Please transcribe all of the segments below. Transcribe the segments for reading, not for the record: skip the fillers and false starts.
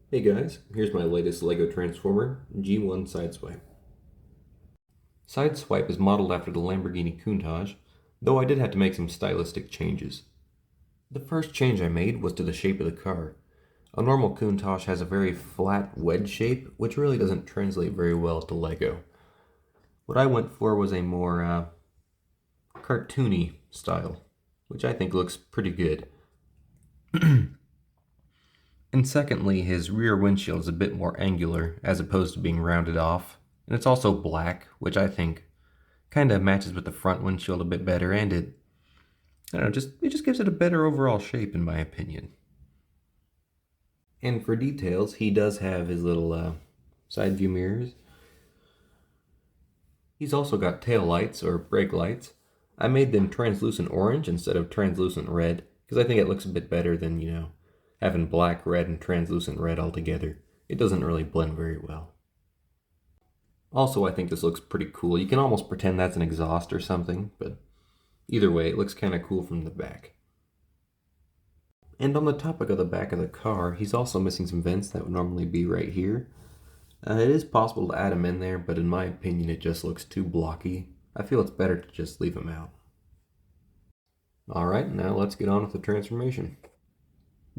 Hey guys, here's my latest LEGO Transformer, G1 SideSwipe. SideSwipe is modeled after the Lamborghini Countach, though I did have to make some stylistic changes. The first change I made was to the shape of the car. A normal Countach has a very flat wedge shape, which really doesn't translate very well to LEGO. What I went for was a more cartoony style, which I think looks pretty good. And secondly, his rear windshield is a bit more angular as opposed to being rounded off. And it's also black, which I think kind of matches with the front windshield a bit better, and I don't know, it just gives it a better overall shape in my opinion. And for details, he does have his little side view mirrors. He's also got tail lights or brake lights. I made them translucent orange instead of translucent red because I think it looks a bit better than, having black, red, and translucent red all together. It doesn't really blend very well. Also, I think this looks pretty cool. You can almost pretend that's an exhaust or something, but either way, it looks kind of cool from the back. And on the topic of the back of the car, he's also missing some vents that would normally be right here. It is possible to add them in there, but in my opinion, it just looks too blocky. I feel it's better to just leave them out. Alright, now let's get on with the transformation.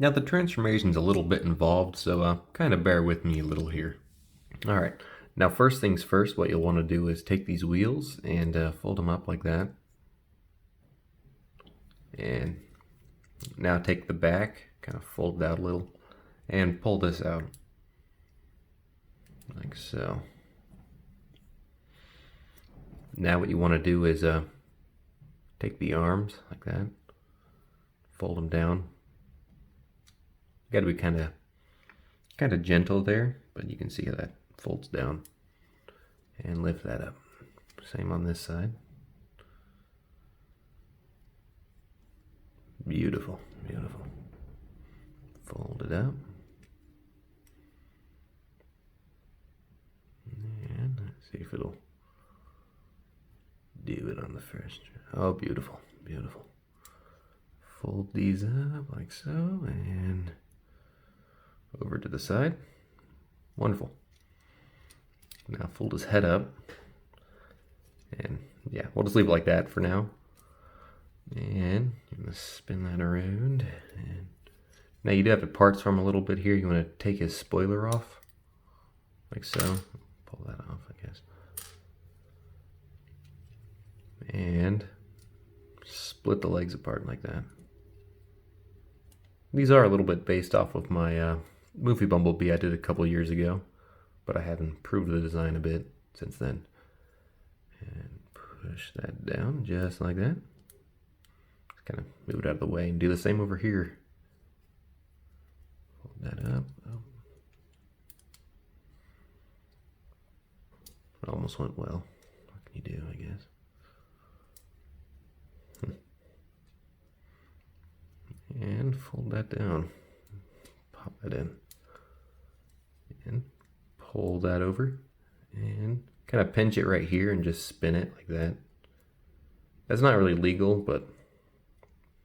Now the transformation's a little bit involved, so kind of bear with me a little here. Alright, now first things first, what you'll want to do is take these wheels and fold them up like that. And now take the back, kind of fold it out a little, and pull this out. Like so. Now what you want to do is take the arms like that, fold them down. You got to be kind of gentle there, but you can see how that folds down, and lift that up. Same on this side. Beautiful, beautiful. Fold it up. And let's see if it'll do it on the first. Oh, beautiful, beautiful. Fold these up like so, and over to the side. Wonderful. Now fold his head up. And yeah, we'll just leave it like that for now. And you're going to spin that around. And now you do have to parts from a little bit here. You want to take his spoiler off. Like so. Pull that off, I guess. And split the legs apart like that. These are a little bit based off of my movie Bumblebee I did a couple years ago, but I have improved the design a bit since then. And push that down just like that. Just kind of move it out of the way and do the same over here. Hold that up. Oh. It almost went well. What can you do, I guess? And fold that down. Pop that in. And pull that over. And kind of pinch it right here and just spin it like that. That's not really legal, but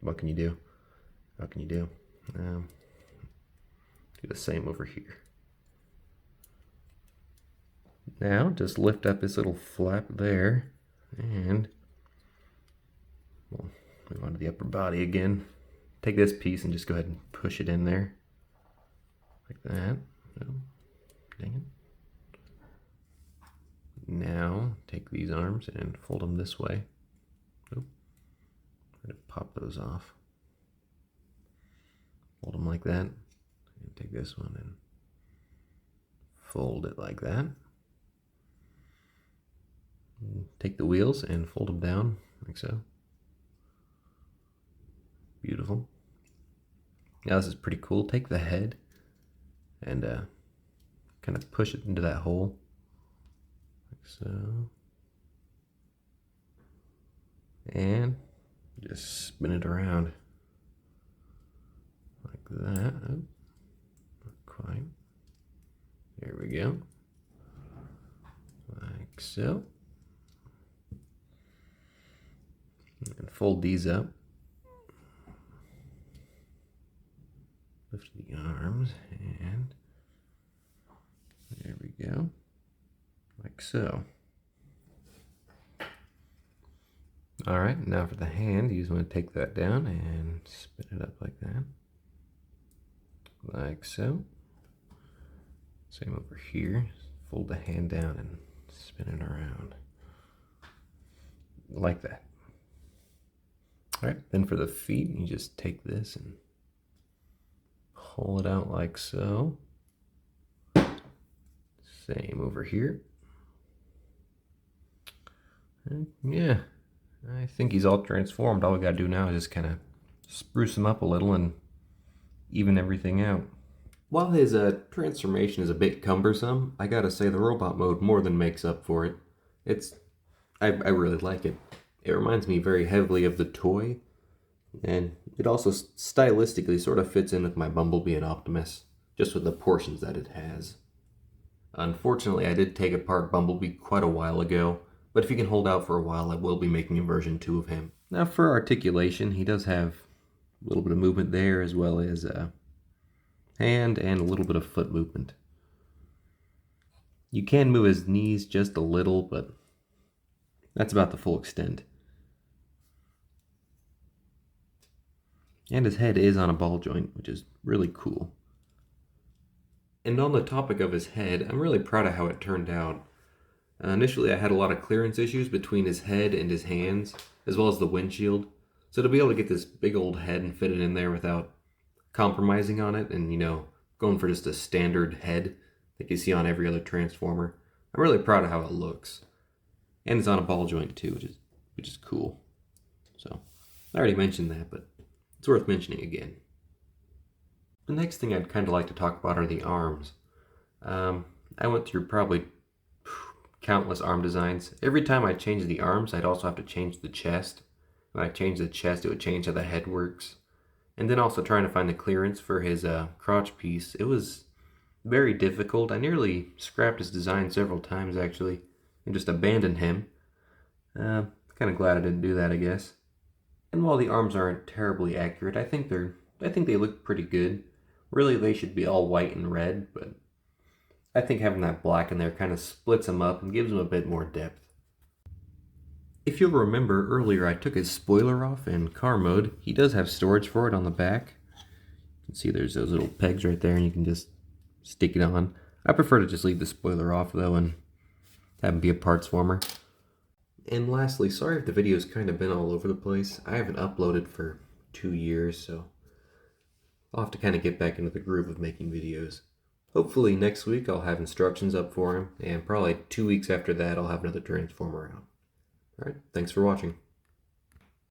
what can you do? What can you do? Do the same over here. Now just lift up this little flap there and we'll move on to the upper body again. Take this piece and just go ahead and push it in there like that. Oh, dang it. Now take these arms and fold them this way. Oh, try to pop those off. Fold them like that. And take this one and fold it like that. And take the wheels and fold them down like so. Beautiful. Now this is pretty cool. Take the head and kind of push it into that hole like so. And just spin it around like that. Oh, not quite. There we go. Like so. And fold these up. Lift the arms and go. Like so. Alright, now for the hand, you just want to take that down and spin it up like that. Like so. Same over here. Fold the hand down and spin it around. Like that. Alright, then for the feet, you just take this and pull it out like so. Same over here. And yeah, I think he's all transformed. All we gotta do now is just kind of spruce him up a little and even everything out. While his transformation is a bit cumbersome, I gotta say the robot mode more than makes up for it. I really like it. It reminds me very heavily of the toy, and it also stylistically sort of fits in with my Bumblebee and Optimus, just with the portions that it has. Unfortunately, I did take apart Bumblebee quite a while ago, but if you can hold out for a while, I will be making a version 2 of him. Now for articulation, he does have a little bit of movement there, as well as hand and a little bit of foot movement. You can move his knees just a little, but that's about the full extent. And his head is on a ball joint, which is really cool. And on the topic of his head, I'm really proud of how it turned out. Initially, I had a lot of clearance issues between his head and his hands, as well as the windshield. So to be able to get this big old head and fit it in there without compromising on it and, going for just a standard head that you see on every other Transformer, I'm really proud of how it looks. And it's on a ball joint too, which is cool. So, I already mentioned that, but it's worth mentioning again. The next thing I'd kind of like to talk about are the arms. I went through probably countless arm designs. Every time I changed the arms, I'd also have to change the chest. When I changed the chest, it would change how the head works. And then also trying to find the clearance for his crotch piece. It was very difficult. I nearly scrapped his design several times, actually, and just abandoned him. Kind of glad I didn't do that, I guess. And while the arms aren't terribly accurate, I think they look pretty good. Really, they should be all white and red, but I think having that black in there kind of splits them up and gives them a bit more depth. If you'll remember earlier, I took his spoiler off in car mode. He does have storage for it on the back. You can see there's those little pegs right there, and you can just stick it on. I prefer to just leave the spoiler off, though, and have him be a parts warmer. And lastly, sorry if the video's kind of been all over the place. I haven't uploaded for 2 years, so I'll have to kind of get back into the groove of making videos. Hopefully next week I'll have instructions up for him, and probably 2 weeks after that I'll have another Transformer out. Alright, thanks for watching.